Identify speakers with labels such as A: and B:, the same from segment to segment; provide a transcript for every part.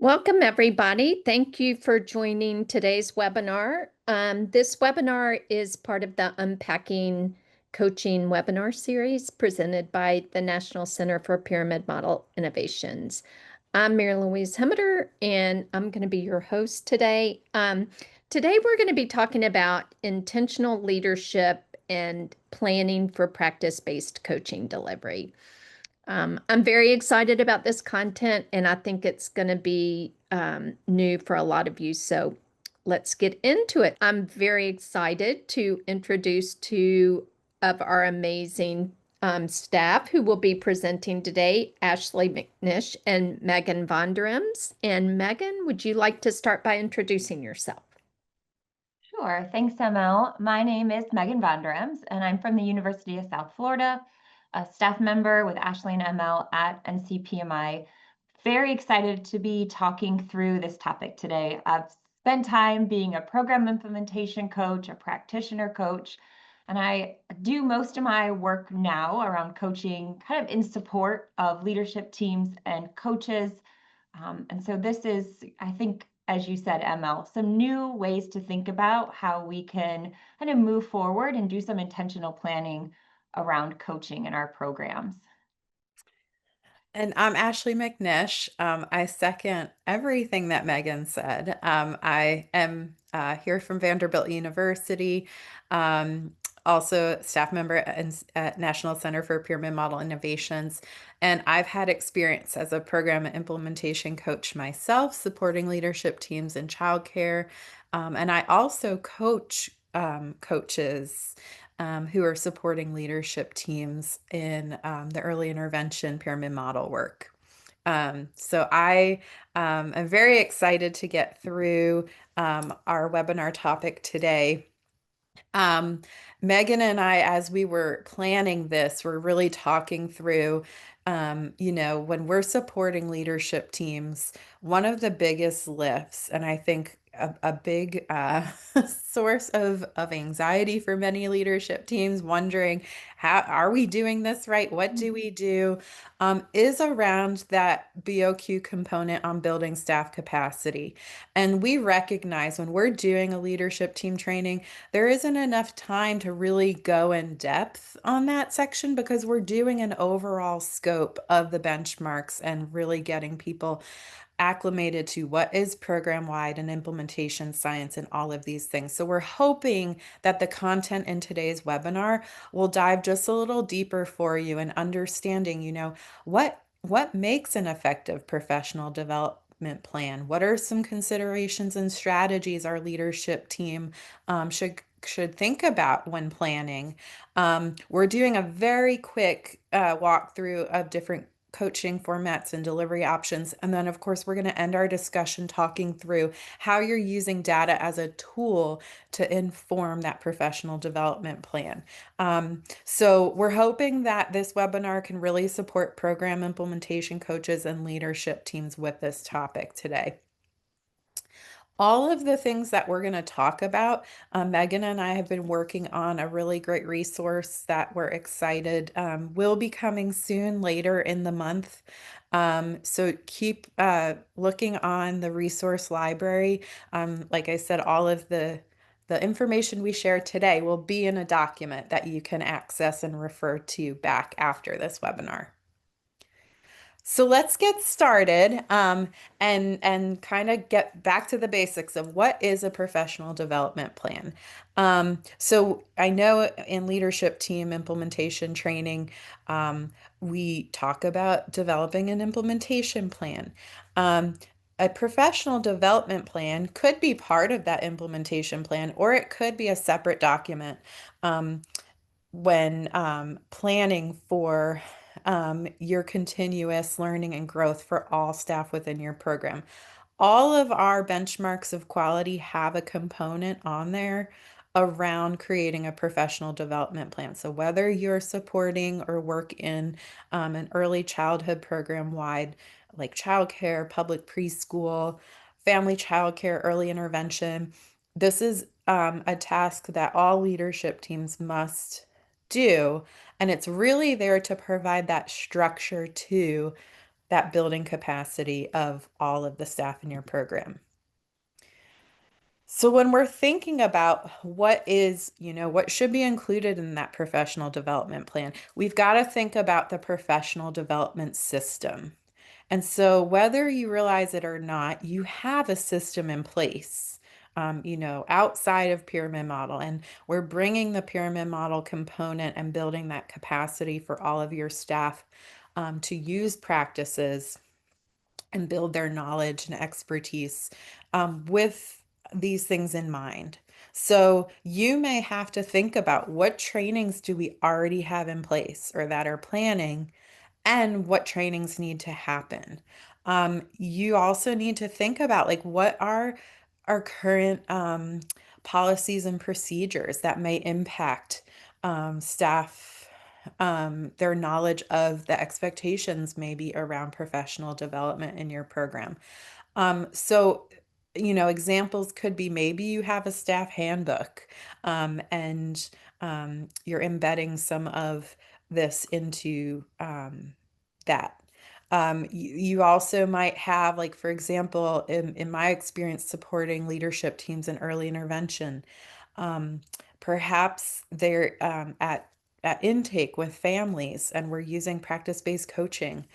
A: Welcome, everybody. Thank you for joining today's webinar. This webinar is part of the Unpacking Coaching webinar series presented by the National Center for Pyramid Model Innovations. I'm Mary Louise Hemmeter, and I'm going to be your host today. Today, we're going to be talking about intentional leadership and planning for practice-based coaching delivery. I'm very excited about this content, and I think it's going to be new for a lot of you. So let's get into it. I'm very excited to introduce two of our amazing staff who will be presenting today, Ashley McNish and Megan Vonderams. And Megan, would you like to start by introducing yourself?
B: Sure. Thanks, ML. My name is Megan Vonderams, and I'm from the University of South Florida, a staff member with Ashley and ML at NCPMI. Very excited to be talking through this topic today. I've spent time being a program implementation coach, a practitioner coach, and I do most of my work now around coaching kind of in support of leadership teams and coaches. And so this is, I think, as you said, ML, some new ways to think about how we can kind of move forward and do some intentional planning around coaching in our programs.
C: And I'm Ashley McNish. I second everything that Megan said. I am here from Vanderbilt University, also a staff member at National Center for Pyramid Model Innovations. And I've had experience as a program implementation coach myself, supporting leadership teams in childcare. And I also coach coaches who are supporting leadership teams in the early intervention pyramid model work. So I am very excited to get through our webinar topic today. Um, Megan and I, as we were planning this, were really talking through, when we're supporting leadership teams, one of the biggest lifts, and I think a big source of anxiety for many leadership teams, wondering how are we doing this right? What do we do? Is around that BOQ component on building staff capacity. And we recognize when we're doing a leadership team training, there isn't enough time to really go in depth on that section because we're doing an overall scope of the benchmarks and really getting people acclimated to what is program wide and implementation science and all of these things. So we're hoping that the content in today's webinar will dive just a little deeper for you and understanding, what makes an effective professional development plan? What are some considerations and strategies our leadership team should think about when planning? We're doing a very quick walkthrough of different coaching formats and delivery options. And then, of course, we're going to end our discussion talking through how you're using data as a tool to inform that professional development plan. So we're hoping that this webinar can really support program implementation coaches and leadership teams with this topic today. All of the things that we're going to talk about, Megan and I have been working on a really great resource that we're excited will be coming soon later in the month. So keep looking on the resource library. Like I said, all of the information we share today will be in a document that you can access and refer to back after this webinar. So let's get started and kind of get back to the basics of what is a professional development plan. So I know in leadership team implementation training, we talk about developing an implementation plan. A professional development plan could be part of that implementation plan, or it could be a separate document. When planning for your continuous learning and growth for all staff within your program. All of our benchmarks of quality have a component on there around creating a professional development plan. So whether you're supporting or work in an early childhood program wide, like childcare, public preschool, family childcare, early intervention, this is a task that all leadership teams must do. And it's really there to provide that structure to that building capacity of all of the staff in your program. So when we're thinking about what is, what should be included in that professional development plan, we've got to think about the professional development system. And so whether you realize it or not, you have a system in place, outside of pyramid model. And we're bringing the pyramid model component and building that capacity for all of your staff to use practices and build their knowledge and expertise with these things in mind. So you may have to think about what trainings do we already have in place or that are planning, and what trainings need to happen. You also need to think about like what are our current policies and procedures that may impact staff, their knowledge of the expectations maybe around professional development in your program. So, examples could be maybe you have a staff handbook, and you're embedding some of this into that. You also might have, like, for example, in my experience supporting leadership teams in early intervention, um, perhaps they're at intake with families and we're using practice-based coaching.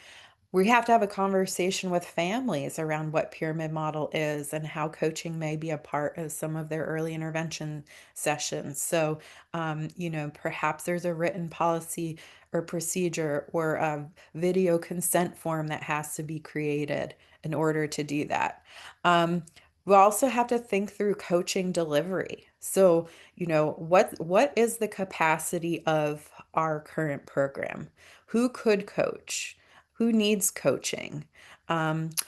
C: We have to have a conversation with families around what pyramid model is and how coaching may be a part of some of their early intervention sessions. So, perhaps there's a written policy or procedure or a video consent form that has to be created in order to do that. Um, we also have to think through coaching delivery. So, what is the capacity of our current program? Who could coach? Who needs coaching?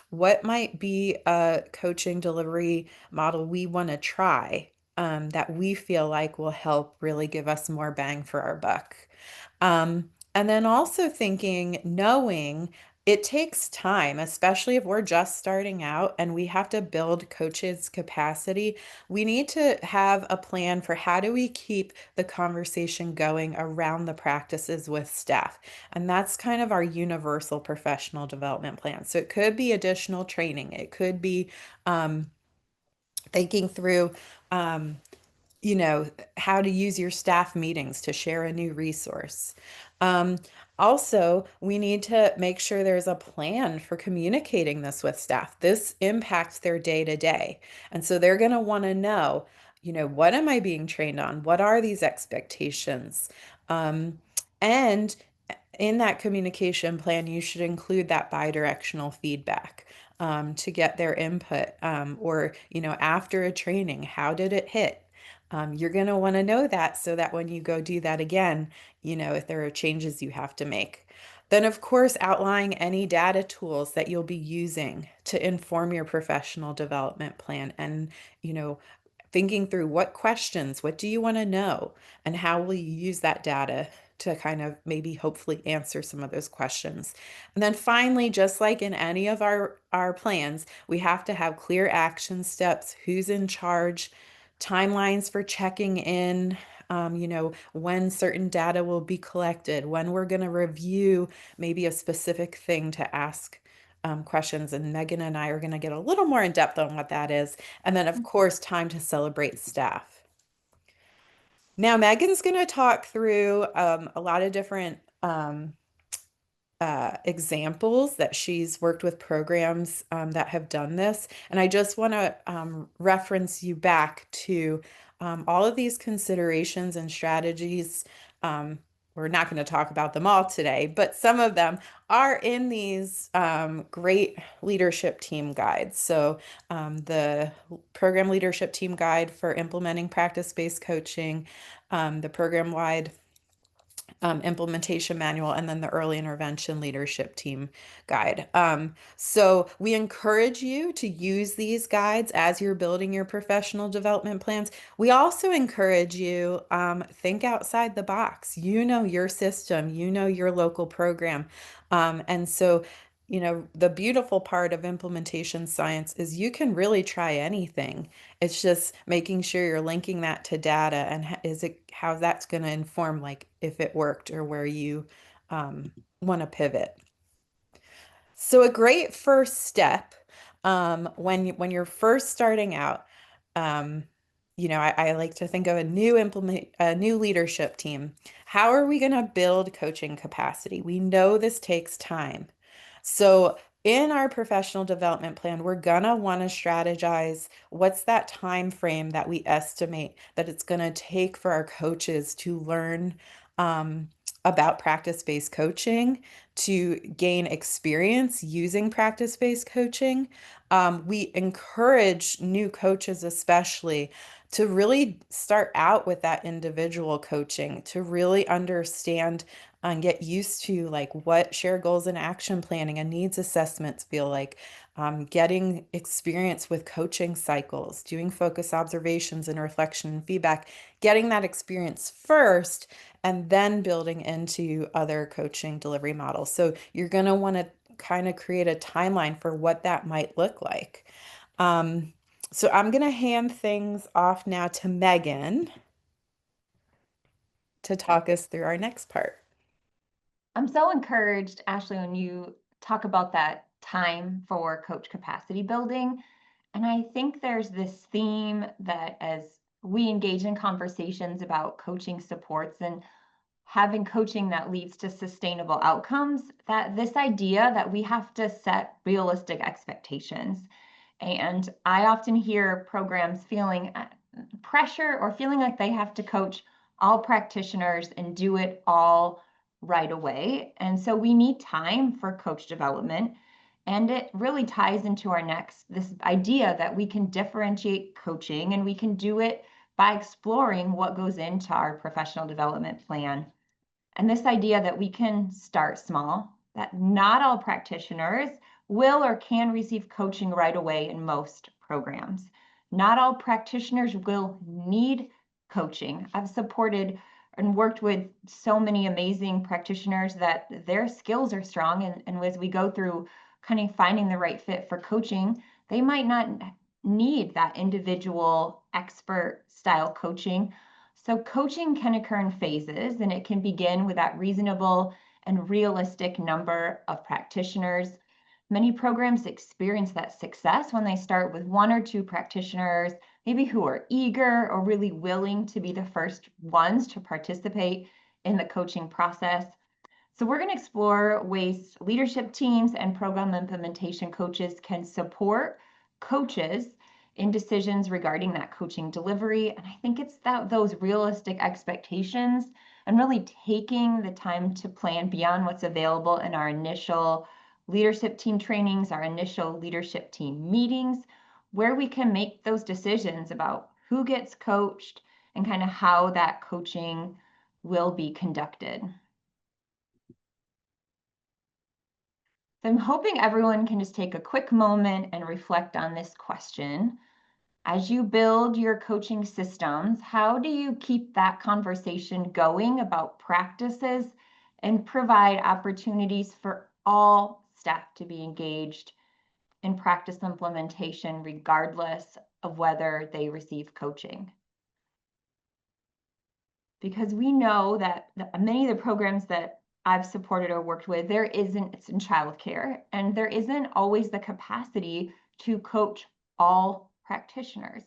C: What might be a coaching delivery model we want to try, that we feel like will help really give us more bang for our buck? And then also thinking, knowing it takes time, especially if we're just starting out and we have to build coaches' capacity. We need to have a plan for how do we keep the conversation going around the practices with staff. And that's kind of our universal professional development plan. So it could be additional training, it could be um, thinking through. Um, you know, how to use your staff meetings to share a new resource. Um, Also, we need to make sure there's a plan for communicating this with staff. This impacts their day to day. And so they're going to want to know, what am I being trained on? What are these expectations? And in that communication plan, you should include that bidirectional feedback, to get their input. Or, after a training, how did it hit? You're going to want to know that so that when you go do that again, if there are changes you have to make. Then, of course, outlining any data tools that you'll be using to inform your professional development plan, and, you know, thinking through what do you want to know, and how will you use that data to kind of maybe hopefully answer some of those questions. And then finally, just like in any of our plans, we have to have clear action steps, who's in charge, timelines for checking in, when certain data will be collected, when we're going to review maybe a specific thing to ask questions. And Megan and I are going to get a little more in depth on what that is. And then, of course, time to celebrate staff. Now, Megan's going to talk through a lot of different examples that she's worked with programs that have done this. And I just want to reference you back to all of these considerations and strategies. We're not going to talk about them all today, but some of them are in these great leadership team guides. So the program leadership team guide for implementing practice-based coaching, the program-wide implementation manual, and then the early intervention leadership team guide. So we encourage you to use these guides as you're building your professional development plans. We also encourage you, think outside the box. You know your system, you know your local program. And so the beautiful part of implementation science is you can really try anything. It's just making sure you're linking that to data, and is it how that's going to inform, like, if it worked or where you want to pivot. So a great first step, when you're first starting out, um, I like to think of a new leadership team. How are we going to build coaching capacity? We know this takes time. So in our professional development plan, we're gonna want to strategize what's that time frame that we estimate that it's going to take for our coaches to learn um, about practice-based coaching, to gain experience using practice-based coaching. We encourage new coaches, especially, to really start out with that individual coaching, to really understand and get used to like what shared goals and action planning and needs assessments feel like, getting experience with coaching cycles, doing focus observations and reflection and feedback, getting that experience first, and then building into other coaching delivery models. So you're going to want to kind of create a timeline for what that might look like. Um, so I'm going to hand things off now to Megan to talk us through our next part.
B: I'm so encouraged, Ashley, when you talk about that time for coach capacity building. And I think there's this theme that as we engage in conversations about coaching supports and having coaching that leads to sustainable outcomes, that this idea that we have to set realistic expectations. And I often hear programs feeling pressure or feeling like they have to coach all practitioners and do it all right away. And so we need time for coach development. And it really ties into this idea that we can differentiate coaching and we can do it by exploring what goes into our professional development plan. And this idea that we can start small, that not all practitioners will or can receive coaching right away in most programs. Not all practitioners will need coaching. I've supported and worked with so many amazing practitioners that their skills are strong. And as we go through kind of finding the right fit for coaching, they might not need that individual expert style coaching. So coaching can occur in phases, and it can begin with that reasonable and realistic number of practitioners. Many programs experience that success when they start with one or two practitioners, maybe who are eager or really willing to be the first ones to participate in the coaching process. So we're going to explore ways leadership teams and program implementation coaches can support coaches in decisions regarding that coaching delivery. And I think it's those realistic expectations and really taking the time to plan beyond what's available in our initial leadership team trainings, our initial leadership team meetings, where we can make those decisions about who gets coached and kind of how that coaching will be conducted. So I'm hoping everyone can just take a quick moment and reflect on this question. As you build your coaching systems, how do you keep that conversation going about practices and provide opportunities for all staff to be engaged in practice implementation, regardless of whether they receive coaching? Because we know that many of the programs that I've supported or worked with, it's in childcare, and there isn't always the capacity to coach all practitioners.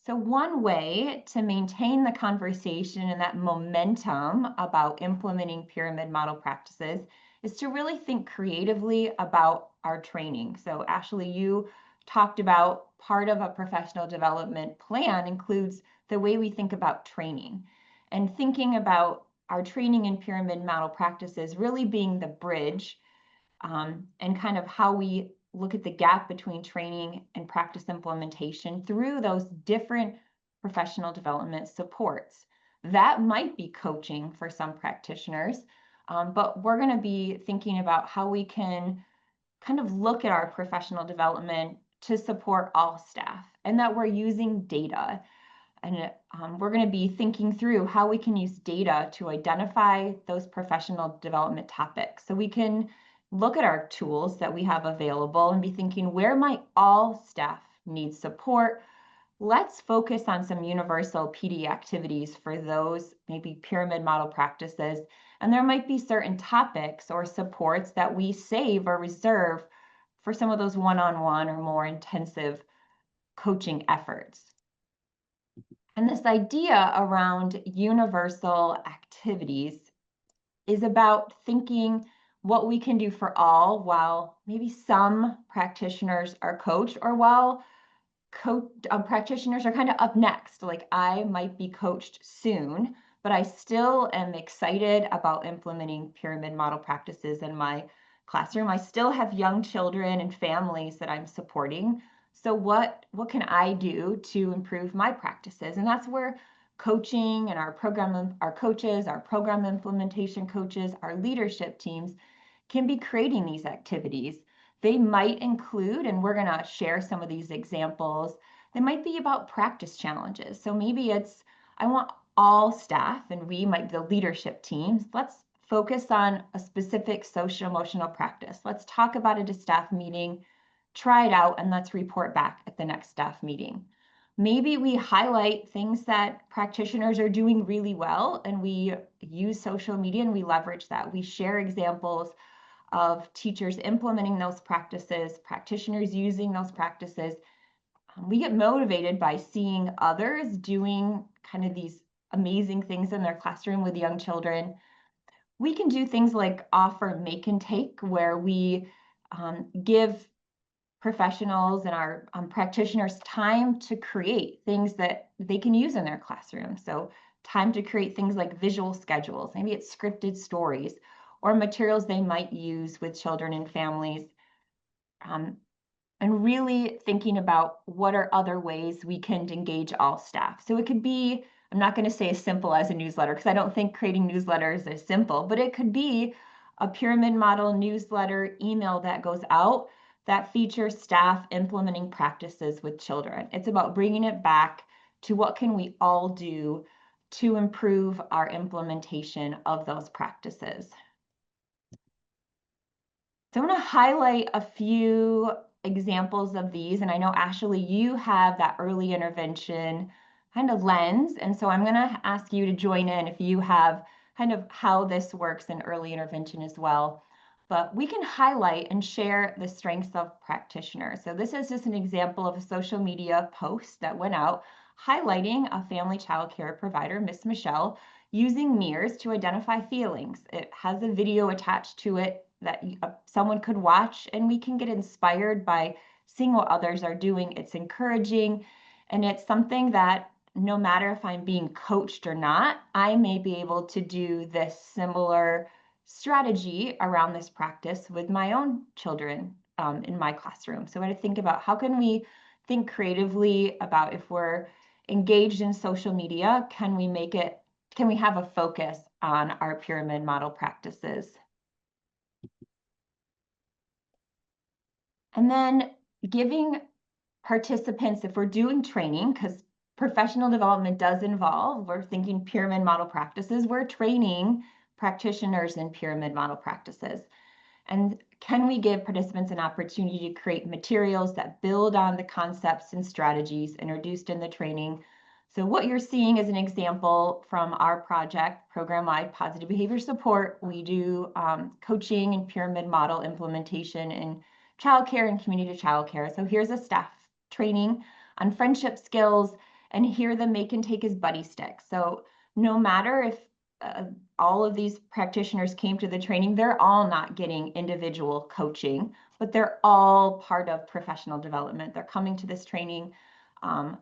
B: So one way to maintain the conversation and that momentum about implementing pyramid model practices is to really think creatively about our training. So Ashley, you talked about part of a professional development plan includes the way we think about training and thinking about our training in pyramid model practices really being the bridge, and kind of how we look at the gap between training and practice implementation through those different professional development supports. That might be coaching for some practitioners, but we're going to be thinking about how we can kind of look at our professional development to support all staff and that we're using data. And we're going to be thinking through how we can use data to identify those professional development topics. So we can look at our tools that we have available and be thinking, where might all staff need support? Let's focus on some universal PD activities for those maybe pyramid model practices. And there might be certain topics or supports that we save or reserve for some of those one-on-one or more intensive coaching efforts. And this idea around universal activities is about thinking what we can do for all while maybe some practitioners are coached, or while practitioners are kind of up next. Like, I might be coached soon, but I still am excited about implementing pyramid model practices in my classroom. I still have young children and families that I'm supporting. So what can I do to improve my practices? And that's where coaching and our coaches, our program implementation coaches, our leadership teams can be creating these activities. They might include, and we're going to share some of these examples, they might be about practice challenges. So maybe it's, I want all staff, and we might be the leadership teams, let's focus on a specific social emotional practice. Let's talk about it at a staff meeting, try it out, and let's report back at the next staff meeting. Maybe we highlight things that practitioners are doing really well, and we use social media and we leverage that. We share examples of teachers implementing those practices, practitioners using those practices. We get motivated by seeing others doing kind of these amazing things in their classroom with young children. We can do things like offer make and take, where we give professionals and our practitioners time to create things that they can use in their classroom. So time to create things like visual schedules, maybe it's scripted stories or materials they might use with children and families. And really thinking about what are other ways we can engage all staff. So it could be, I'm not going to say as simple as a newsletter, because I don't think creating newsletters is simple, but it could be a pyramid model newsletter email that goes out that features staff implementing practices with children. It's about bringing it back to what can we all do to improve our implementation of those practices. So I'm going to highlight a few examples of these. And I know, Ashley, you have that early intervention kind of lens. And so I'm going to ask you to join in if you have kind of how this works in early intervention as well. But we can highlight and share the strengths of practitioners. So this is just an example of a social media post that went out highlighting a family child care provider, Miss Michelle, using mirrors to identify feelings. It has a video attached to it that someone could watch, and we can get inspired by seeing what others are doing. It's encouraging, and it's something that no matter if I'm being coached or not, I may be able to do this similar strategy around this practice with my own children in my classroom. So I think about how can we think creatively about, if we're engaged in social media, can we have a focus on our pyramid model practices? And then giving participants, if we're doing training, because professional development does involve, we're thinking pyramid model practices, we're training practitioners in pyramid model practices. And can we give participants an opportunity to create materials that build on the concepts and strategies introduced in the training? So what you're seeing is an example from our project, Program-Wide Positive Behavior Support. We do coaching and pyramid model implementation in childcare and community childcare. So here's a staff training on friendship skills, and here the make and take is buddy stick. So no matter if all of these practitioners came to the training, they're all not getting individual coaching, but they're all part of professional development. They're coming to this training.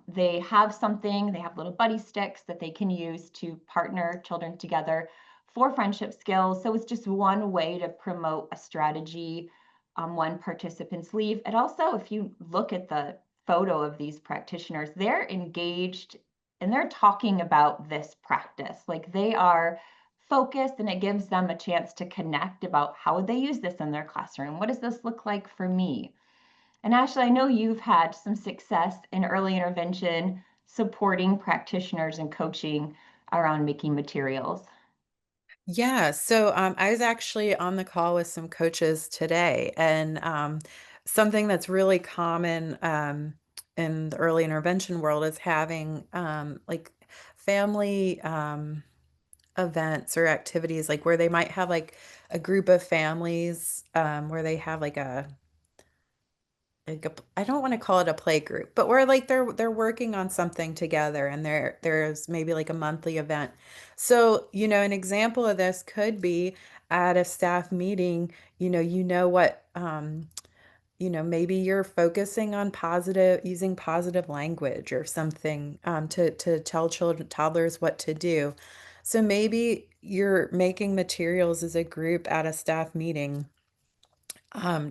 B: They have something, they have little buddy sticks that they can use to partner children together for friendship skills. So it's just one way to promote a strategy when participants leave. And also, if you look at the photo of these practitioners, they're engaged and they're talking about this practice. Like, they are focused, and it gives them a chance to connect about how would they use this in their classroom? What does this look like for me? And Ashley, I know you've had some success in early intervention supporting practitioners and coaching around making materials.
C: Yeah, so I was actually on the call with some coaches today, and something that's really common in the early intervention world is having like family events or activities, like where they might have like a group of families, where they have I don't want to call it a play group, but where like they're working on something together and there's maybe like a monthly event. So, an example of this could be at a staff meeting, what maybe you're focusing on using positive language or something, to tell children, toddlers what to do. So maybe you're making materials as a group at a staff meeting,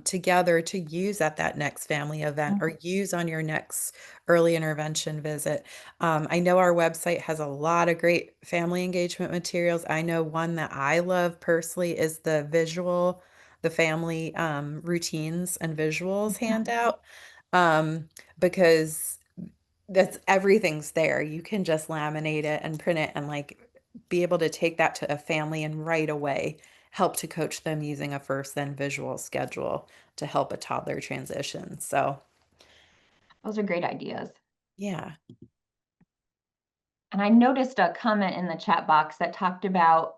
C: together to use at that next family event or use on your next early intervention visit. I know our website has a lot of great family engagement materials. I know one that I love personally is the family routines and visuals handout, um, because everything's there. You can just laminate it and print it and like be able to take that to a family and right away help to coach them using a first then visual schedule to help a toddler transition. So,
B: Those are great ideas.
C: yeah.
B: And I noticed a comment in the chat box that talked about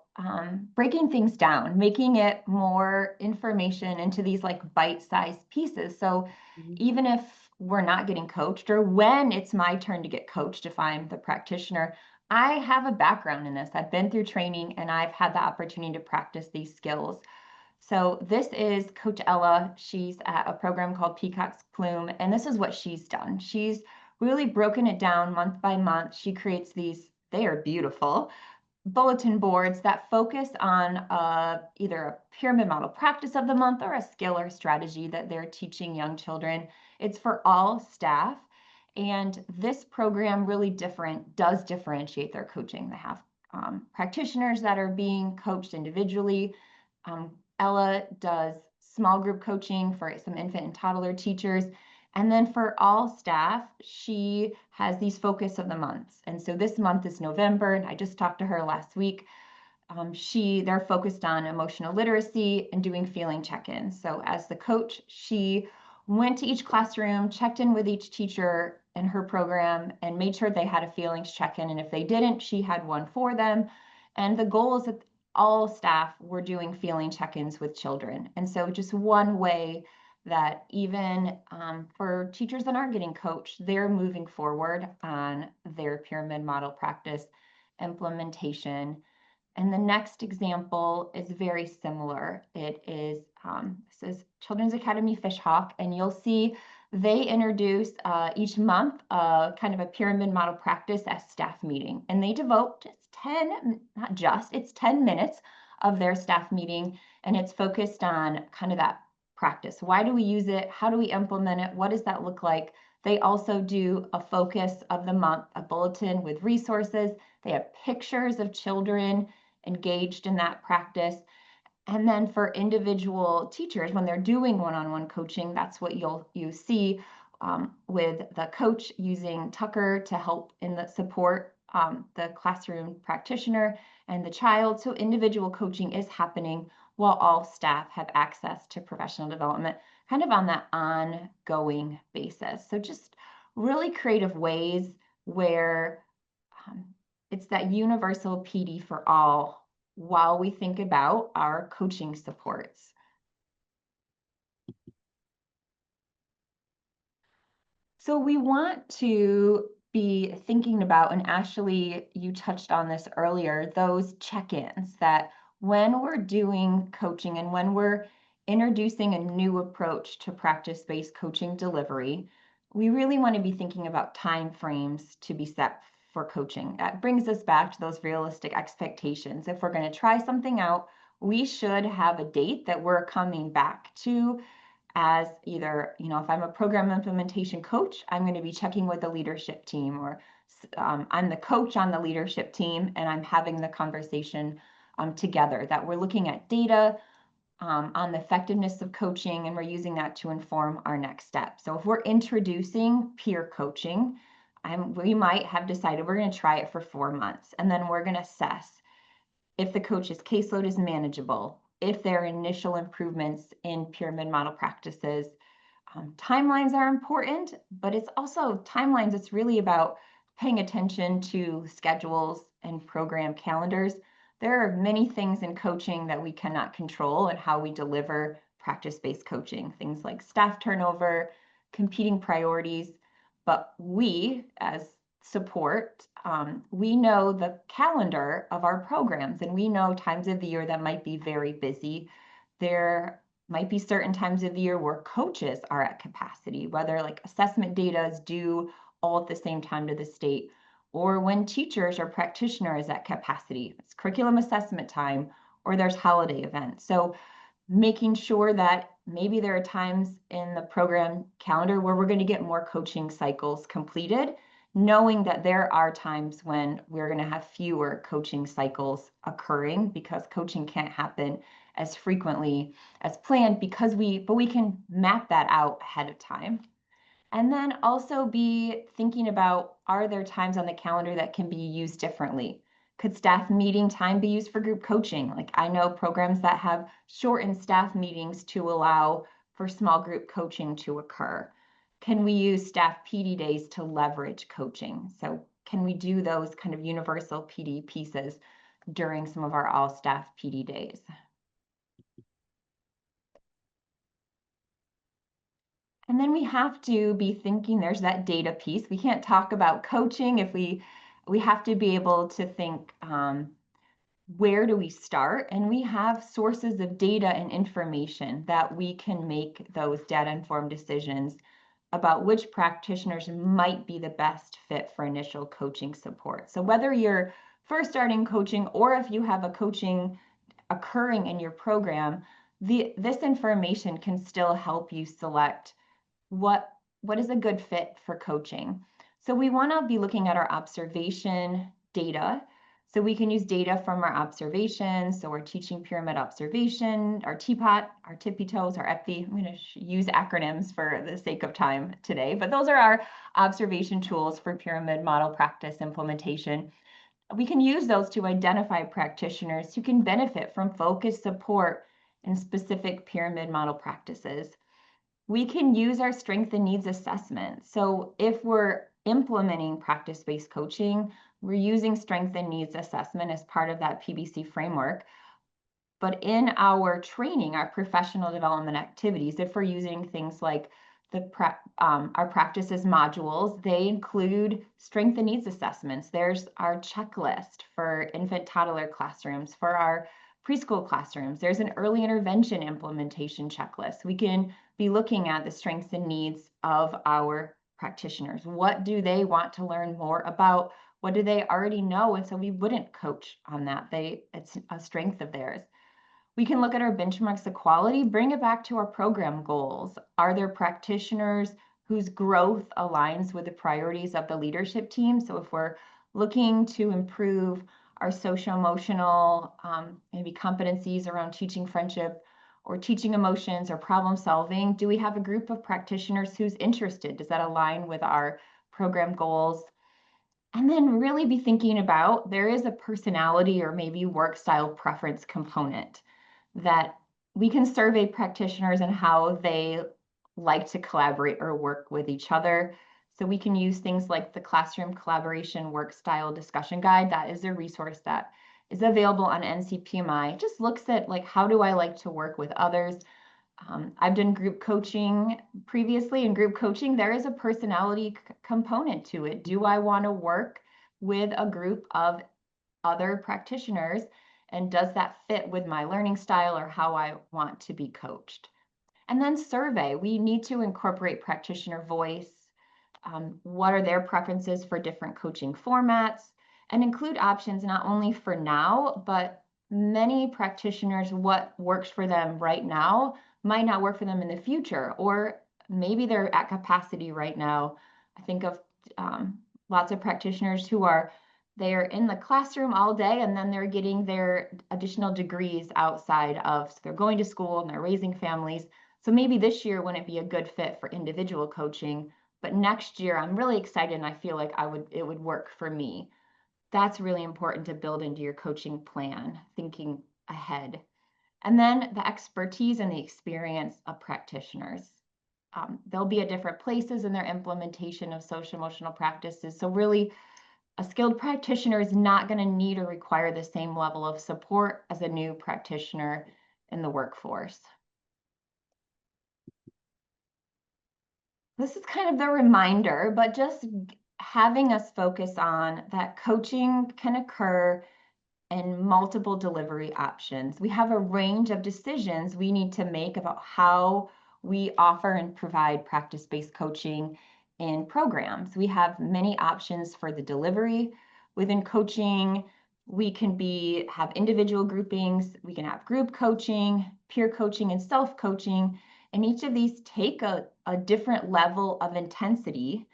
B: breaking things down, making it more information into these like bite-sized pieces. So
C: Mhm.
B: even if we're not getting coached, or when it's my turn to get coached, if I'm the practitioner, I have a background in this. I've been through training and I've had the opportunity to practice these skills. So this is Coach Ella. She's at a program called Peacock's Plume, and this is what she's done. She's really broken it down month by month. She creates these, they are beautiful, bulletin boards that focus on either a pyramid model practice of the month or a skill or strategy that they're teaching young children. It's for all staff. And this program really does differentiate their coaching. They have practitioners that are being coached individually. Ella does small group coaching for some infant and toddler teachers. And then for all staff, she has these focus of the months. And so this month is November, and I just talked to her last week. They're focused on emotional literacy and doing feeling check-ins. So as the coach, she went to each classroom, checked in with each teacher in her program, and made sure they had a feelings check-in. And if they didn't, she had one for them. And the goal is that all staff were doing feeling check-ins with children. And so just one way that even for teachers that aren't getting coached, they're moving forward on their pyramid model practice implementation. And the next example is very similar. It is, this is Children's Academy Fishhawk, and you'll see they introduce each month kind of a pyramid model practice at staff meeting. And they devote just 10, not just, it's 10 minutes of their staff meeting, and it's focused on kind of that practice. Why do we use it? How do we implement it? What does that look like? They also do a focus of the month, a bulletin with resources. They have pictures of children engaged in that practice. And then for individual teachers, when they're doing one-on-one coaching, that's what you see with the coach using Tucker to help in the support the classroom practitioner and the child. So individual coaching is happening while all staff have access to professional development, kind of on that ongoing basis. So just really creative ways where um, it's that universal PD for all while we think about our coaching supports. So we want to be thinking about, and Ashley, you touched on this earlier, those check-ins that when we're doing coaching and when we're introducing a new approach to practice-based coaching delivery, we really want to be thinking about time frames to be set for coaching. That brings us back to those realistic expectations. If we're going to try something out, we should have a date that we're coming back to as either, if I'm a program implementation coach, I'm going to be checking with the leadership team, or I'm the coach on the leadership team and I'm having the conversation together, that we're looking at data on the effectiveness of coaching and we're using that to inform our next step. So if we're introducing peer coaching, we might have decided we're going to try it for 4 months, and then we're going to assess if the coach's caseload is manageable, if there are initial improvements in pyramid model practices. Timelines are important, but it's also timelines. It's really about paying attention to schedules and program calendars, there are many things in coaching that we cannot control and how we deliver practice-based coaching, things like staff turnover, competing priorities. But we, as support, we know the calendar of our programs, and we know times of the year that might be very busy. There might be certain times of the year where coaches are at capacity, whether like assessment data is due all at the same time to the state, or when teachers or practitioners at capacity. It's curriculum assessment time, or there's holiday events. So making sure that maybe there are times in the program calendar where we're going to get more coaching cycles completed, knowing that there are times when we're going to have fewer coaching cycles occurring because coaching can't happen as frequently as planned but we can map that out ahead of time. And then also be thinking about, are there times on the calendar that can be used differently? Could staff meeting time be used for group coaching? Like I know programs that have shortened staff meetings to allow for small group coaching to occur. Can we use staff PD days to leverage coaching? So can we do those kind of universal PD pieces during some of our all staff PD days? And then we have to be thinking, there's that data piece. We can't talk about coaching if we have to be able to think, where do we start? And we have sources of data and information that we can make those data-informed decisions about which practitioners might be the best fit for initial coaching support. So whether you're first starting coaching or if you have a coaching occurring in your program, this information can still help you select what is a good fit for coaching. So we want to be looking at our observation data. So we can use data from our observations. So we're teaching pyramid observation, our TPOT, our tippy toes, our EPI. I'm going to use acronyms for the sake of time today, but those are our observation tools for pyramid model practice implementation. We can use those to identify practitioners who can benefit from focused support in specific pyramid model practices. We can use our strength and needs assessment. So if we're implementing practice-based coaching, we're using strength and needs assessment as part of that PBC framework. But in our training, our professional development activities, if we're using things like our practices modules, they include strength and needs assessments. There's our checklist for infant toddler classrooms, for our preschool classrooms. There's an early intervention implementation checklist. We can be looking at the strengths and needs of our practitioners. What do they want to learn more about? What do they already know? And so we wouldn't coach on that. It's a strength of theirs. We can look at our benchmarks of quality, bring it back to our program goals. Are there practitioners whose growth aligns with the priorities of the leadership team? So if we're looking to improve our social-emotional maybe competencies around teaching friendship or teaching emotions or problem solving, do we have a group of practitioners who's interested? Does that align with our program goals? And then really be thinking about, there is a personality or maybe work style preference component that we can survey practitioners and how they like to collaborate or work with each other. So we can use things like the Classroom Collaboration Work Style Discussion Guide. That is a resource that is available on NCPMI. It just looks at like, how do I like to work with others? I've done group coaching previously. In group coaching, there is a personality component to it. Do I want to work with a group of other practitioners? And does that fit with my learning style or how I want to be coached? And then survey. We need to incorporate practitioner voice. What are their preferences for different coaching formats? And include options not only for now, but many practitioners, what works for them right now might not work for them in the future, or maybe they're at capacity right now. I think of lots of practitioners who they're in the classroom all day and then they're getting their additional degrees outside of, so they're going to school and they're raising families. So maybe this year wouldn't be a good fit for individual coaching, but next year I'm really excited and I feel like it would work for me. That's really important to build into your coaching plan, thinking ahead. And then the expertise and the experience of practitioners. They'll be at different places in their implementation of social emotional practices. So really A skilled practitioner is not going to need or require the same level of support as a new practitioner in the workforce. This is kind of the reminder, but just having us focus on that coaching can occur and multiple delivery options. We have a range of decisions we need to make about how we offer and provide practice-based coaching in programs. We have many options for the delivery. Within coaching, we can have individual groupings, we can have group coaching, peer coaching, and self-coaching, and each of these take a different level of intensity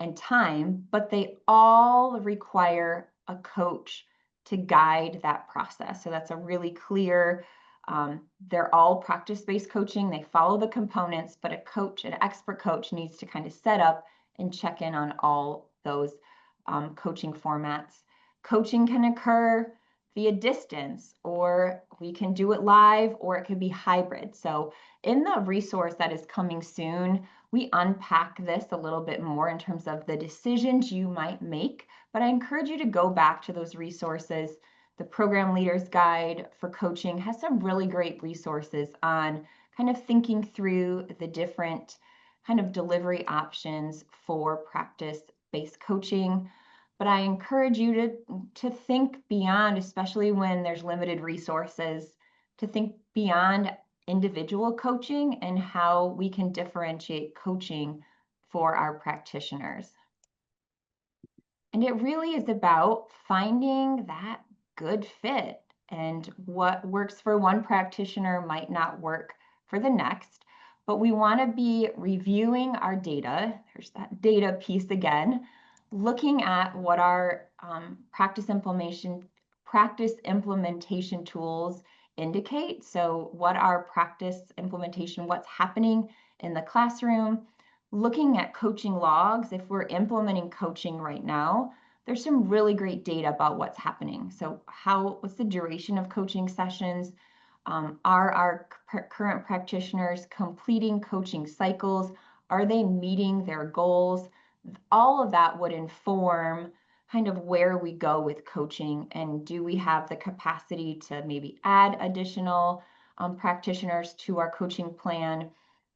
B: and time, but they all require a coach to guide that process. So that's a really clear, they're all practice-based coaching. They follow the components, but a coach, an expert coach, needs to kind of set up and check in on all those coaching formats. Coaching can occur via distance, or we can do it live, or it could be hybrid. So in the resource that is coming soon, we unpack this a little bit more in terms of the decisions you might make, but I encourage you to go back to those resources. The Program Leader's Guide for Coaching has some really great resources on kind of thinking through the different kind of delivery options for practice-based coaching. But I encourage you to think beyond, especially when there's limited resources, to think beyond individual coaching and how we can differentiate coaching for our practitioners. And it really is about finding that good fit, and what works for one practitioner might not work for the next. But we want to be reviewing our data. There's that data piece again, looking at what our practice implementation tools indicate. So what our practice implementation, what's happening in the classroom, looking at coaching logs. If we're implementing coaching right now, there's some really great data about what's happening. So what's the duration of coaching sessions? Are our current practitioners completing coaching cycles? Are they meeting their goals? All of that would inform kind of where we go with coaching, and do we have the capacity to maybe add additional practitioners to our coaching plan?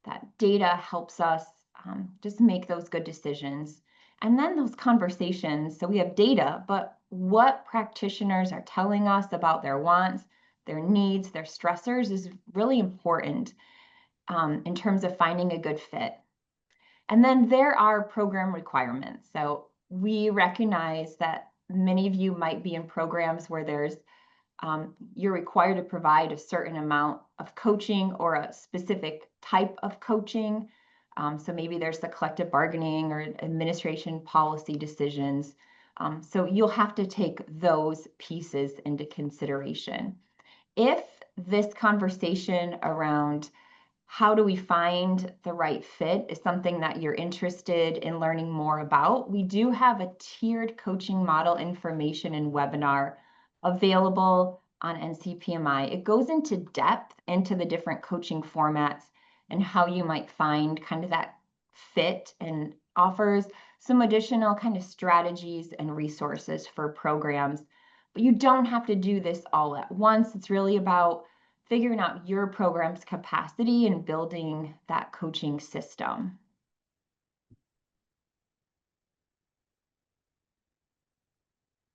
B: That data helps us just make those good decisions. And then those conversations. So we have data, but what practitioners are telling us about their wants, their needs, their stressors is really important in terms of finding a good fit. And then there are program requirements. So we recognize that many of you might be in programs where you're required to provide a certain amount of coaching or a specific type of coaching. So maybe there's the collective bargaining or administration policy decisions. So you'll have to take those pieces into consideration. If this conversation around how do we find the right fit is something that you're interested in learning more about, we do have a tiered coaching model information and webinar available on NCPMI. It goes into depth into the different coaching formats and how you might find kind of that fit, and offers some additional kind of strategies and resources for programs. But you don't have to do this all at once. It's really about figuring out your program's capacity and building that coaching system.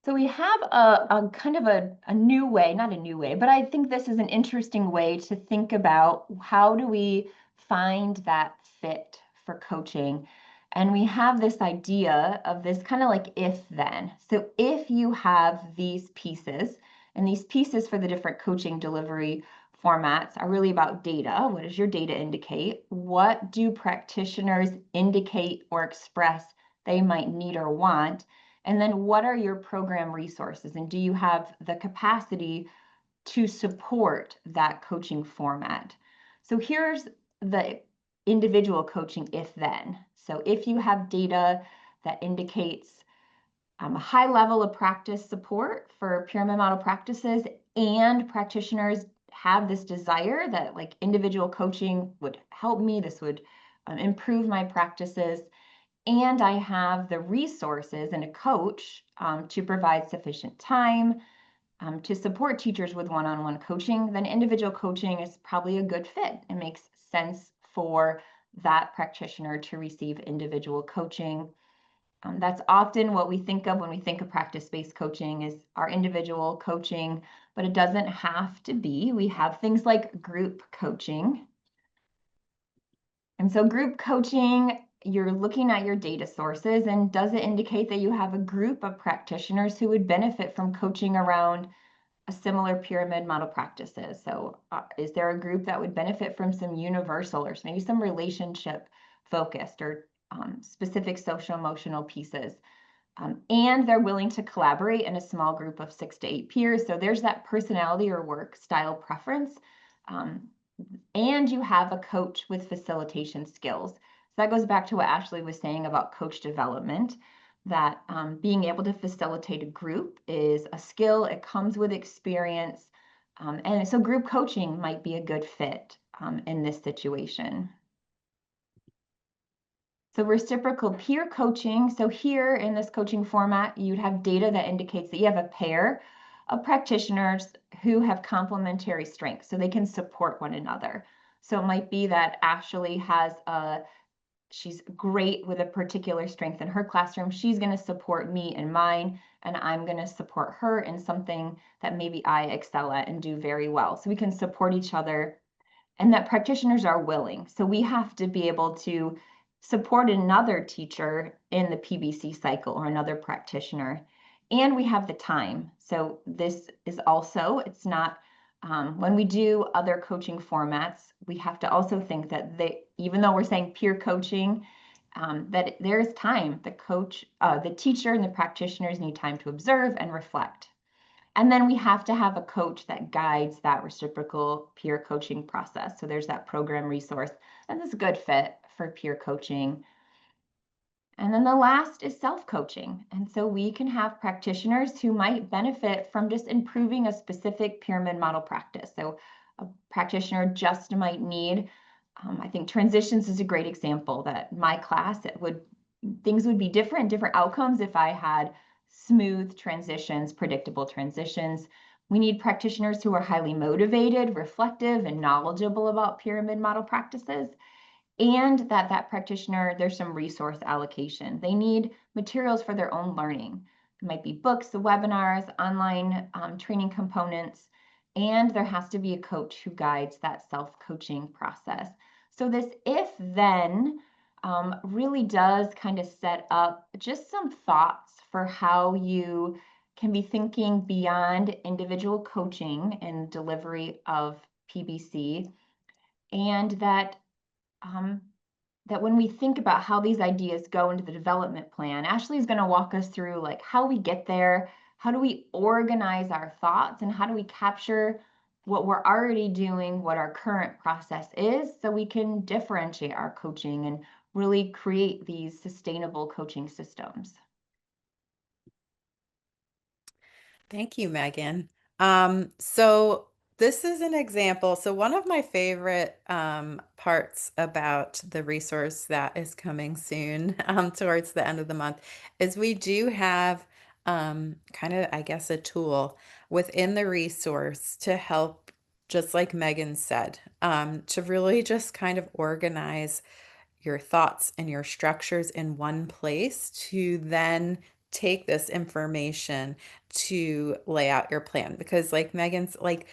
B: So we have a kind of a new way, not a new way, but I think this is an interesting way to think about how do we find that fit for coaching. And we have this idea of this kind of like if then. So if you have these pieces, and these pieces for the different coaching delivery formats are really about data. What does your data indicate? What do practitioners indicate or express they might need or want? And then what are your program resources? And do you have the capacity to support that coaching format? So here's the individual coaching if then. So if you have data that indicates a high level of practice support for pyramid model practices, and practitioners have this desire that individual coaching would help me, this would improve my practices, and I have the resources and a coach to provide sufficient time to support teachers with one-on-one coaching, then individual coaching is probably a good fit. It makes sense for that practitioner to receive individual coaching. That's often what we think of when we think of practice-based coaching is our individual coaching, but it doesn't have to be. We have things like group coaching. And so group coaching, you're looking at your data sources, and does it indicate that you have a group of practitioners who would benefit from coaching around a similar pyramid model practices? So is there a group that would benefit from some universal or maybe some relationship focused or specific social emotional pieces? And they're willing to collaborate in a small group of 6 to 8 peers. So there's that personality or work style preference. Um, and you have a coach with facilitation skills. So that goes back to what Ashley was saying about coach development, that being able to facilitate a group is a skill, it comes with experience. And so group coaching might be a good fit in this situation. So reciprocal peer coaching. So here in this coaching format, you'd have data that indicates that you have a pair of practitioners who have complementary strengths, so they can support one another. So it might be that Ashley has she's great with a particular strength in her classroom. She's going to support me in mine, and I'm going to support her in something that maybe I excel at and do very well. So we can support each other, and that practitioners are willing. So we have to be able to support another teacher in the PBC cycle or another practitioner. And we have the time. So this is also, it's not, when we do other coaching formats, we have to also think that even though we're saying peer coaching, that there's time. The teacher and the practitioners need time to observe and reflect. And then we have to have a coach that guides that reciprocal peer coaching process. So there's that program resource. And this is a good fit for peer coaching. And then the last is self-coaching. And so we can have practitioners who might benefit from just improving a specific pyramid model practice. So a practitioner just might need, I think transitions is a great example that my class, things would be different outcomes if I had smooth transitions, predictable transitions. We need practitioners who are highly motivated, reflective, and knowledgeable about pyramid model practices, and that practitioner, there's some resource allocation. They need materials for their own learning. It might be books, webinars, online training components, and there has to be a coach who guides that self-coaching process. So this if-then really does kind of set up just some thoughts for how you can be thinking beyond individual coaching and delivery of PBC, and um, that when we think about how these ideas go into the development plan, Ashley is going to walk us through like how we get there, how do we organize our thoughts, and how do we capture what we're already doing, what our current process is, so we can differentiate our coaching and really create these sustainable coaching systems.
C: Thank you, Megan. So this is an example. So one of my favorite parts about the resource that is coming soon towards the end of the month is we do have kind of, I guess, a tool within the resource to help, just like Megan said, to really just kind of organize your thoughts and your structures in one place to then take this information to lay out your plan. Because like Megan's like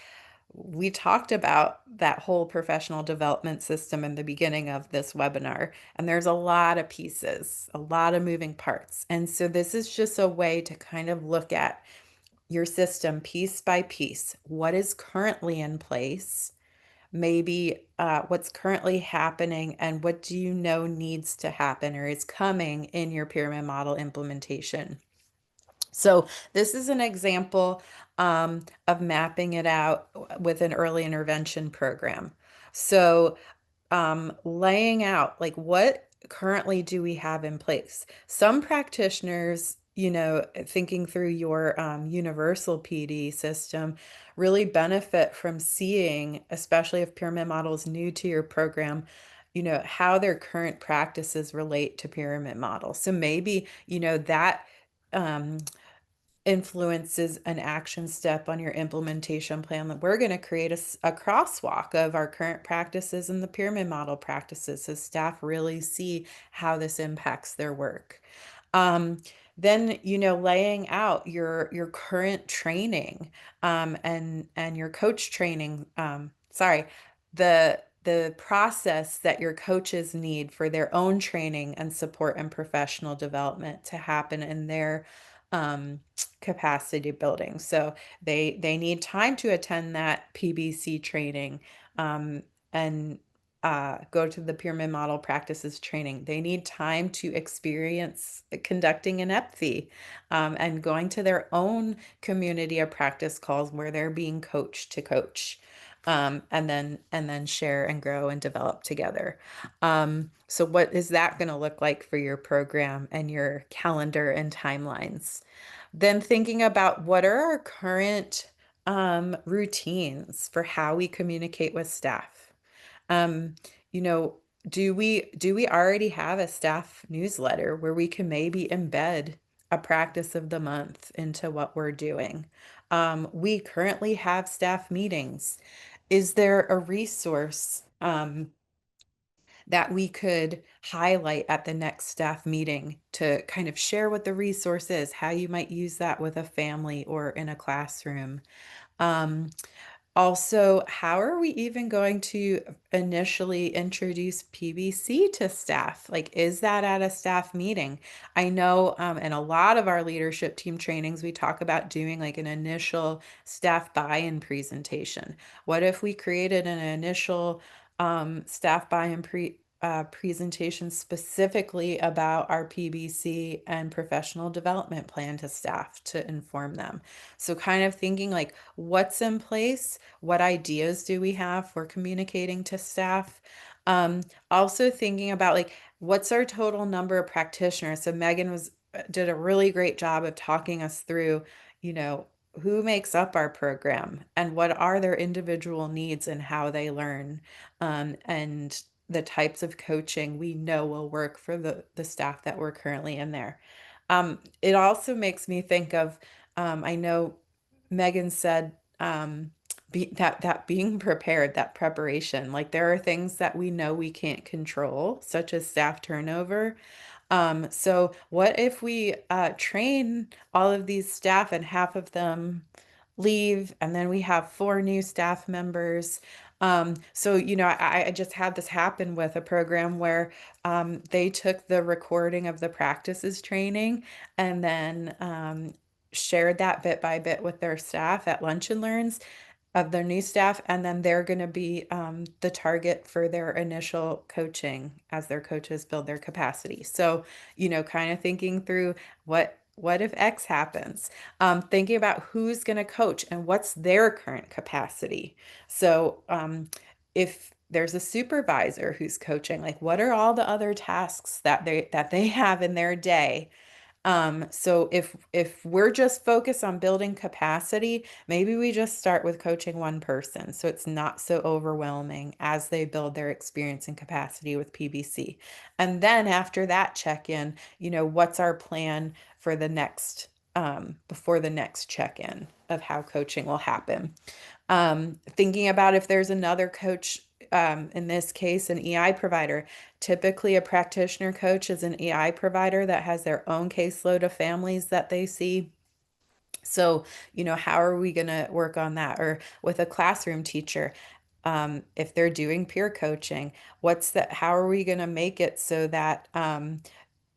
C: we talked about that whole professional development system in the beginning of this webinar, and there's a lot of pieces, a lot of moving parts. And so this is just a way to kind of look at your system piece by piece. What is currently in place? Maybe what's currently happening and what do you know needs to happen or is coming in your pyramid model implementation. So this is an example of mapping it out with an early intervention program. So laying out like what currently do we have in place? Some practitioners, thinking through your universal PD system, really benefit from seeing, especially if pyramid model is new to your program, how their current practices relate to pyramid models. So maybe, that um, influences an action step on your implementation plan, that we're going to create a crosswalk of our current practices and the pyramid model practices so staff really see how this impacts their work. Um, then, laying out your current training and your coach training. Sorry, the process that your coaches need for their own training and support and professional development to happen in their um, capacity building. So they need time to attend that PBC training um, and go to the pyramid model practices training. They need time to experience conducting an EPFI and going to their own community of practice calls where they're being coached to coach. And then share and grow and develop together. So what is that going to look like for your program and your calendar and timelines? Then thinking about what are our current routines for how we communicate with staff. Um, you know, do we already have a staff newsletter where we can maybe embed a practice of the month into what we're doing? We currently have staff meetings. Is there a resource that we could highlight at the next staff meeting to kind of share what the resource is, how you might use that with a family or in a classroom? Um, Also, how are we even going to initially introduce PBC to staff? Like, is that at a staff meeting? I know in a lot of our leadership team trainings, we talk about doing like an initial staff buy-in presentation. What if we created an initial staff buy-in presentation specifically about our PBC and professional development plan to staff to inform them? So, kind of thinking like, what's in place? What ideas do we have for communicating to staff? Also thinking about like, what's our total number of practitioners? So Megan did a really great job of talking us through, you know, who makes up our program and what are their individual needs and how they learn, and the types of coaching we know will work for the staff that we're currently in there. It also makes me think of, I know Megan said, that being prepared, that preparation, like there are things that we know we can't control, such as staff turnover. So what if we train all of these staff and half of them leave, and then we have four new staff members? So, I just had this happen with a program where they took the recording of the practices training and then shared that bit by bit with their staff at lunch and learns of their new staff, and then they're going to be the target for their initial coaching as their coaches build their capacity. So, kind of thinking through what if X happens, thinking about who's going to coach and what's their current capacity. So, if there's a supervisor who's coaching, like what are all the other tasks that they have in their day? So if we're just focused on building capacity, maybe we just start with coaching one person so it's not so overwhelming as they build their experience and capacity with PBC. And then after that check-in, what's our plan for the next before the next check-in of how coaching will happen. Thinking about if there's another coach, in this case, an EI provider. Typically, a practitioner coach is an EI provider that has their own caseload of families that they see. So, how are we going to work on that? Or with a classroom teacher, if they're doing peer coaching, how are we going to make it so that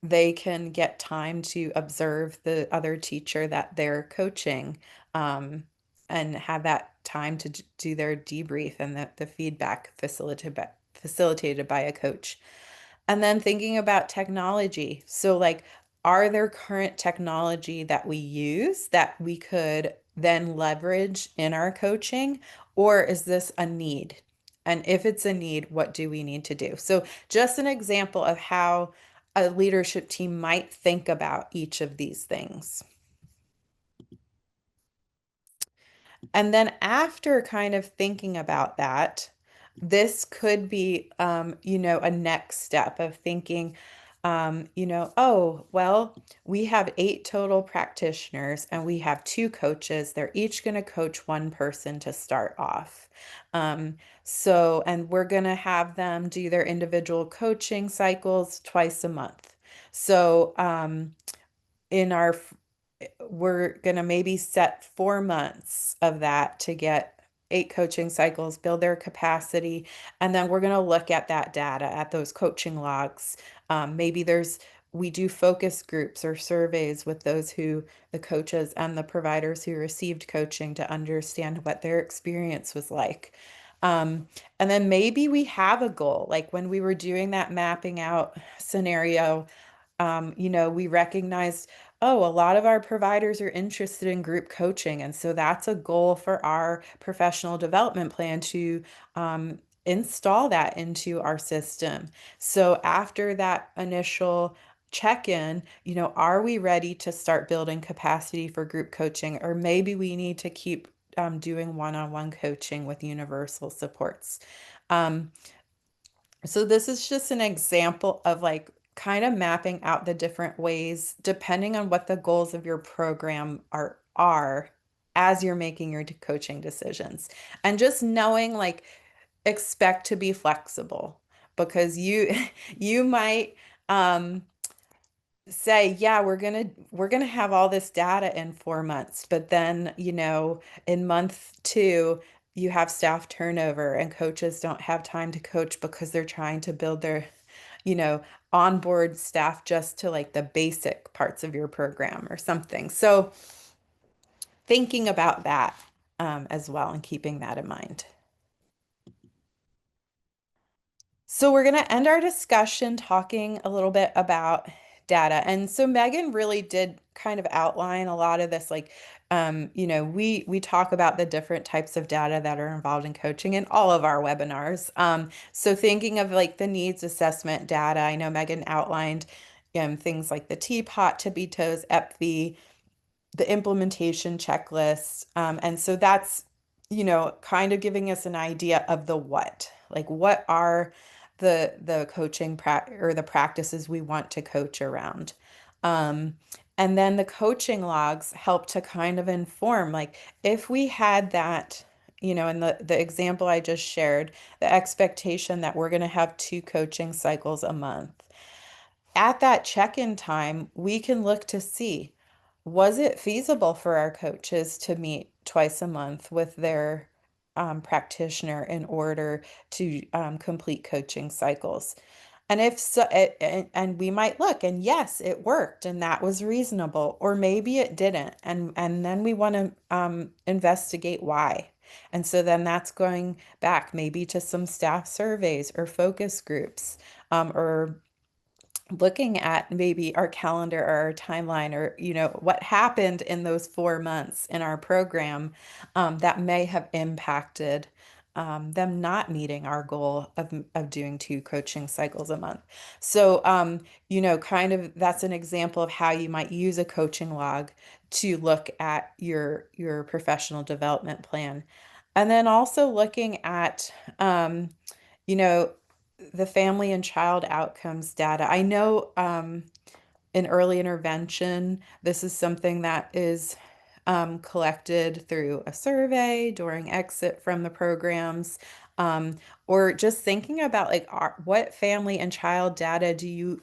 C: they can get time to observe the other teacher that they're coaching, um, and have that time to do their debrief and the feedback facilitated by a coach. And then thinking about technology. So, like, are there current technology that we use that we could then leverage in our coaching, or is this a need? And if it's a need, what do we need to do? So, just an example of how a leadership team might think about each of these things. And then after kind of thinking about that, this could be, a next step of thinking, oh, well, we have 8 total practitioners and we have 2 coaches. They're each going to coach one person to start off. Um, and we're going to have them do their individual coaching cycles twice a month. So, in our we're going to maybe set 4 months of that to get 8 coaching cycles, build their capacity, and then we're going to look at that data, at those coaching logs. Maybe we do focus groups or surveys with the coaches and the providers who received coaching to understand what their experience was like. And then maybe we have a goal, like when we were doing that mapping out scenario, we recognized, oh, a lot of our providers are interested in group coaching. And so that's a goal for our professional development plan to install that into our system. So after that initial check-in, are we ready to start building capacity for group coaching? Or maybe we need to keep doing one-on-one coaching with universal supports. Um, so this is just an example of like kind of mapping out the different ways depending on what the goals of your program are as you're making your coaching decisions. And just knowing like expect to be flexible because you might um say, yeah, we're gonna have all this data in 4 months, but then, in month 2, you have staff turnover and coaches don't have time to coach because they're trying to build their, you know, onboard staff just to like the basic parts of your program or something. So thinking about that as well and keeping that in mind. So we're going to end our discussion talking a little bit about data. And so Megan really did kind of outline a lot of this, like, we talk about the different types of data that are involved in coaching in all of our webinars. So thinking of like the needs assessment data, I know Megan outlined things like the teapot, tippy toes, EPV, the implementation checklist. And so that's, kind of giving us an idea of the what, like what are the or the practices we want to coach around. Um, and then the coaching logs help to kind of inform, like if we had that, in the example I just shared, the expectation that we're going to have 2 coaching cycles a month. At that check-in time, we can look to see, was it feasible for our coaches to meet twice a month with their practitioner in order to complete coaching cycles? And if so, and we might look and yes, it worked and that was reasonable, or maybe it didn't. And then we want to investigate why. And so then that's going back maybe to some staff surveys or focus groups, or looking at maybe our calendar or our timeline, or what happened in those 4 months in our program that may have impacted them not meeting our goal of doing 2 coaching cycles a month. So kind of that's an example of how you might use a coaching log to look at your professional development plan. And then also looking at you know the family and child outcomes data. I know in early intervention, this is something that is collected through a survey during exit from the programs, um, or just thinking about like what family and child data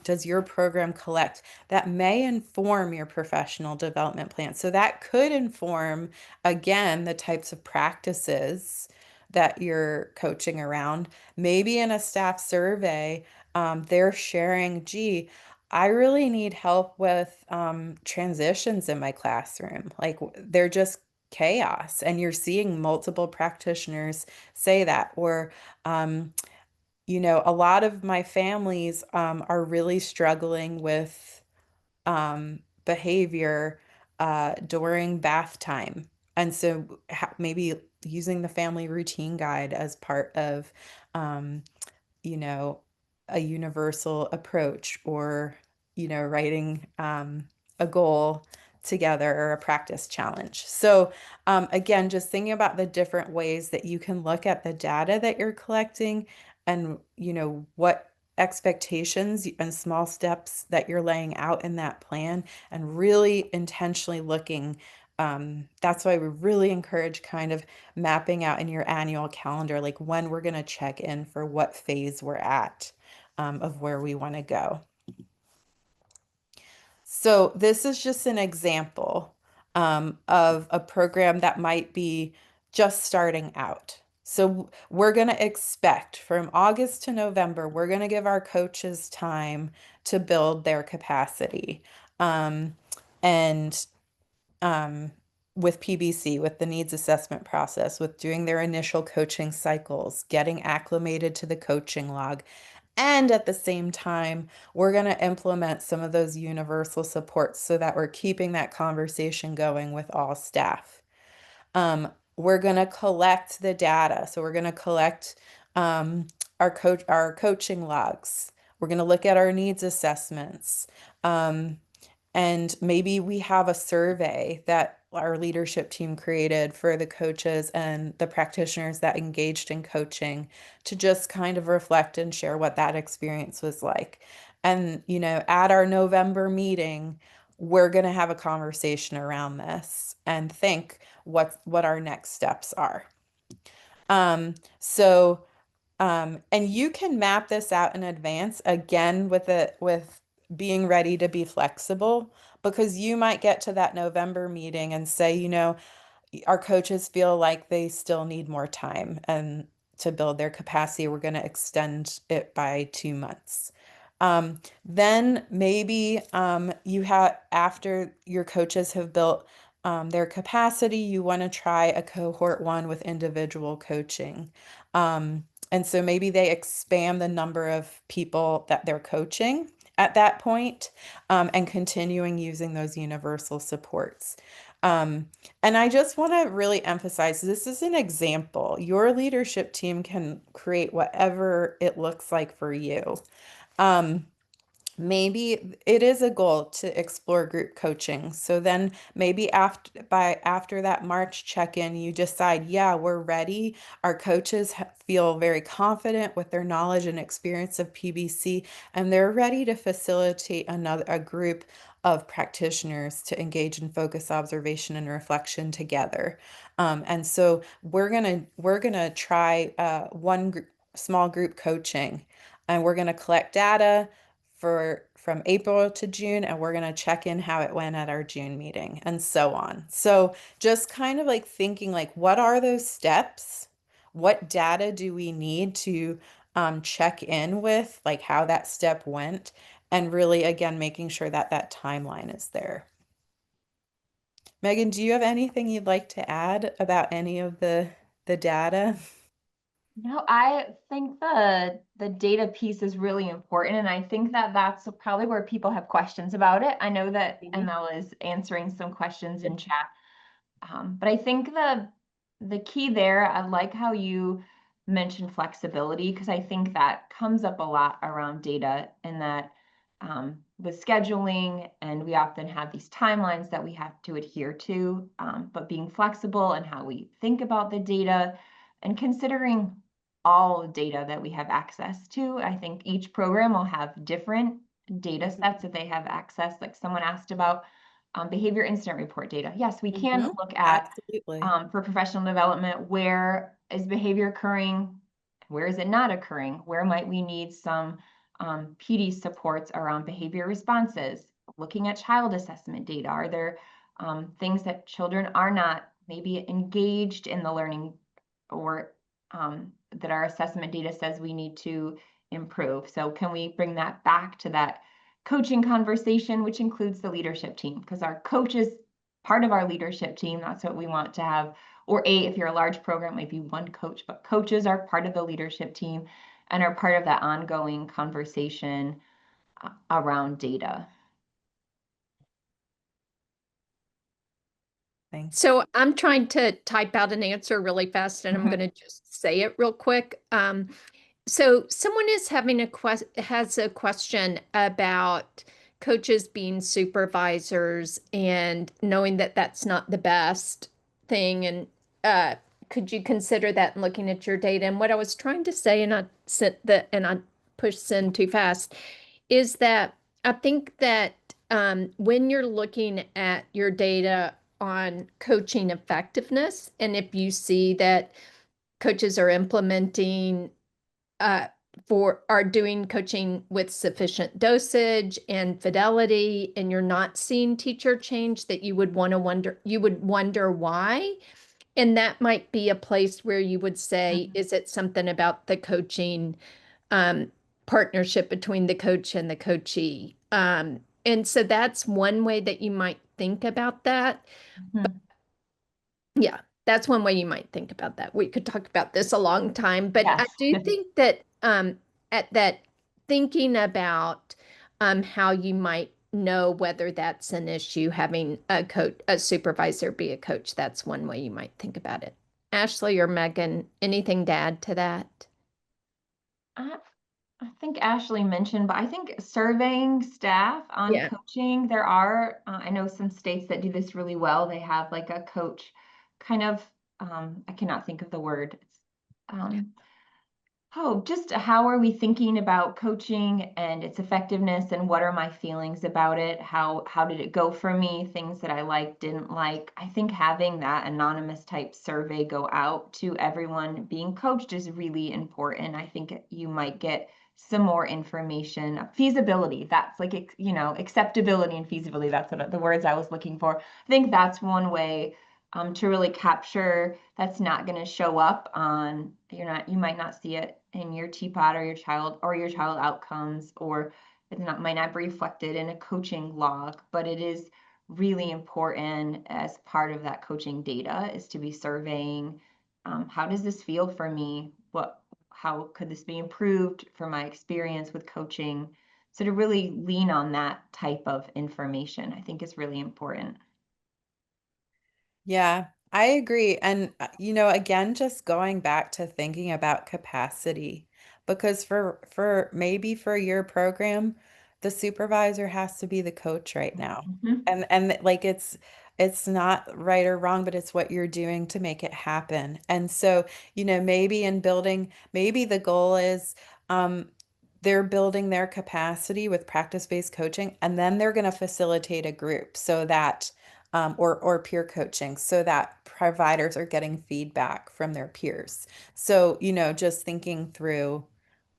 C: does your program collect that may inform your professional development plan. So that could inform again the types of practices that you're coaching around. Maybe in a staff survey, they're sharing, gee, I really need help with transitions in my classroom. Like they're just chaos, and you're seeing multiple practitioners say that. Or, a lot of my families are really struggling with behavior during bath time. And so maybe using the family routine guide as part of um, you know, a universal approach, or, writing a goal together or a practice challenge. So again, just thinking about the different ways that you can look at the data that you're collecting and what expectations and small steps that you're laying out in that plan and really intentionally looking. That's why we really encourage kind of mapping out in your annual calendar, like when we're going to check in for what phase we're at of where we want to go. So this is just an example of a program that might be just starting out. So we're going to expect from August to November, we're going to give our coaches time to build their capacity. And with PBC, with the needs assessment process, with doing their initial coaching cycles, getting acclimated to the coaching log. And at the same time, we're going to implement some of those universal supports so that we're keeping that conversation going with all staff. We're going to collect the data. So we're going to collect our coaching logs. We're going to look at our needs assessments. And maybe we have a survey that our leadership team created for the coaches and the practitioners that engaged in coaching to just kind of reflect and share what that experience was like. And, at our November meeting, we're going to have a conversation around this and think what our next steps are. So and you can map this out in advance again with being ready to be flexible because you might get to that November meeting and say, our coaches feel like they still need more time and to build their capacity, we're going to extend it by 2 months. Then maybe you have after your coaches have built their capacity, you want to try a cohort one with individual coaching. And so maybe they expand the number of people that they're coaching at that point, and continuing using those universal supports. Um, and I just want to really emphasize this is an example. Your leadership team can create whatever it looks like for you. Um, Maybe it is a goal to explore group coaching. So then maybe after that March check-in, you decide, yeah, we're ready. Our coaches feel very confident with their knowledge and experience of PBC, and they're ready to facilitate a group of practitioners to engage in focus, observation, and reflection together. And so we're gonna try small group coaching, and we're gonna collect data from April to June, and we're going to check in how it went at our June meeting and so on. So just kind of like thinking like, what are those steps? What data do we need to check in with, like how that step went, and really, again, making sure that that timeline is there. Megan, do you have anything you'd like to add about any of the data?
B: No, I think the data piece is really important, and I think that that's probably where people have questions about it. I know that
C: Mhm.
B: ML is answering some questions in chat. But I think the key there, I like how you mentioned flexibility because I think that comes up a lot around data and that with scheduling, and we often have these timelines that we have to adhere to, but being flexible and how we think about the data and considering all data that we have access to. I think each program will have different data sets that they have access. Like someone asked about behavior incident report data. Yes, we can
C: Mhm.
B: look at
C: Absolutely.
B: for professional development, where is behavior occurring? Where is it not occurring? Where might we need some PD supports around behavior responses? Looking at child assessment data. Are there things that children are not maybe engaged in the learning or that our assessment data says we need to improve? So can we bring that back to that coaching conversation, which includes the leadership team? Because our coaches part of our leadership team. That's what we want to have. Or if you're a large program, maybe one coach, but coaches are part of the leadership team and are part of that ongoing conversation around data.
C: Thank
A: So I'm trying to type out an answer really fast and I'm going
B: Mhm.
A: to just say it real quick. So someone is having has a question about coaches being supervisors and knowing that that's not the best thing. And uh, could you consider that in looking at your data? And what I was trying to say, and I pushed send too fast, is that I think that when you're looking at your data on coaching effectiveness, and if you see that coaches are implementing uh, are doing coaching with sufficient dosage and fidelity, and you're not seeing teacher change, that you would wonder why. And that might be a place where you would say,
B: Mhm.
A: is it something about the coaching um, partnership between the coach and the coachee? And so that's one way that you might think about that.
B: Mhm.
A: Yeah, that's one way you might think about that. We could talk about this a long time, but I
B: Yes.
A: do think that at that thinking about how you might know whether that's an issue, having a supervisor be a coach, that's one way you might think about it. Ashley or Megan, anything to add to that?
B: I, I think Ashley mentioned, but I think surveying staff on
A: Yeah.
B: coaching, there are, I know some states that do this really well. They have like a coach kind of, I cannot think of the word. It's, um, Oh, just how are we thinking about coaching and its effectiveness and what are my feelings about it? How did it go for me? Things that I liked, didn't like. I think having that anonymous type survey go out to everyone being coached is really important. I think you might get some more information. Feasibility, that's like, acceptability and feasibility. That's what the words I was looking for. I think that's one way to really capture that's not going to show up on you might not see it in your teapot or your child outcomes, or might not be reflected in a coaching log, but it is really important as part of that coaching data is to be surveying how does this feel for me, how could this be improved for my experience with coaching. So to really lean on that type of information, I think is really important.
C: Yeah, I agree. And, again, just going back to thinking about capacity, because for maybe for your program, the supervisor has to be the coach right now.
B: Mhm.
C: And like it's not right or wrong, but it's what you're doing to make it happen. And so, maybe in building, maybe the goal is they're building their capacity with practice-based coaching, and then they're going to facilitate a group so that or peer coaching so that providers are getting feedback from their peers. So, just thinking through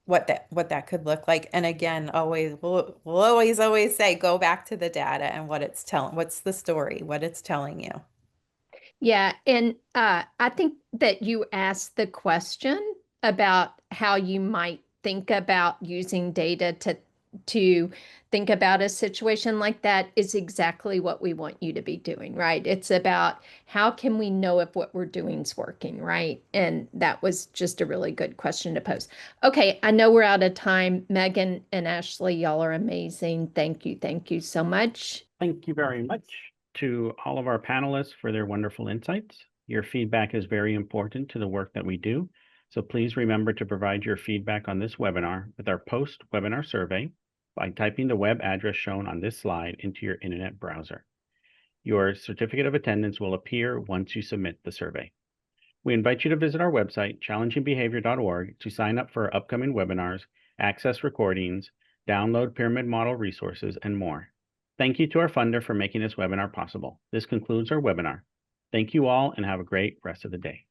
C: what that could look like. And again, we'll always say go back to the data and what it's telling, what's the story, what it's telling you.
A: Yeah, and I think that you asked the question about how you might think about using data to think about a situation like that is exactly what we want you to be doing, right? It's about how can we know if what we're doing is working, right? And that was just a really good question to pose. Okay, I know we're out of time. Megan and Ashley, y'all are amazing. Thank you. Thank you so much.
D: Thank you very much to all of our panelists for their wonderful insights. Your feedback is very important to the work that we do. So please remember to provide your feedback on this webinar with our post-webinar survey by typing the web address shown on this slide into your internet browser. Your certificate of attendance will appear once you submit the survey. We invite you to visit our website, challengingbehavior.org, to sign up for upcoming webinars, access recordings, download pyramid model resources, and more. Thank you to our funder for making this webinar possible. This concludes our webinar. Thank you all and have a great rest of the day.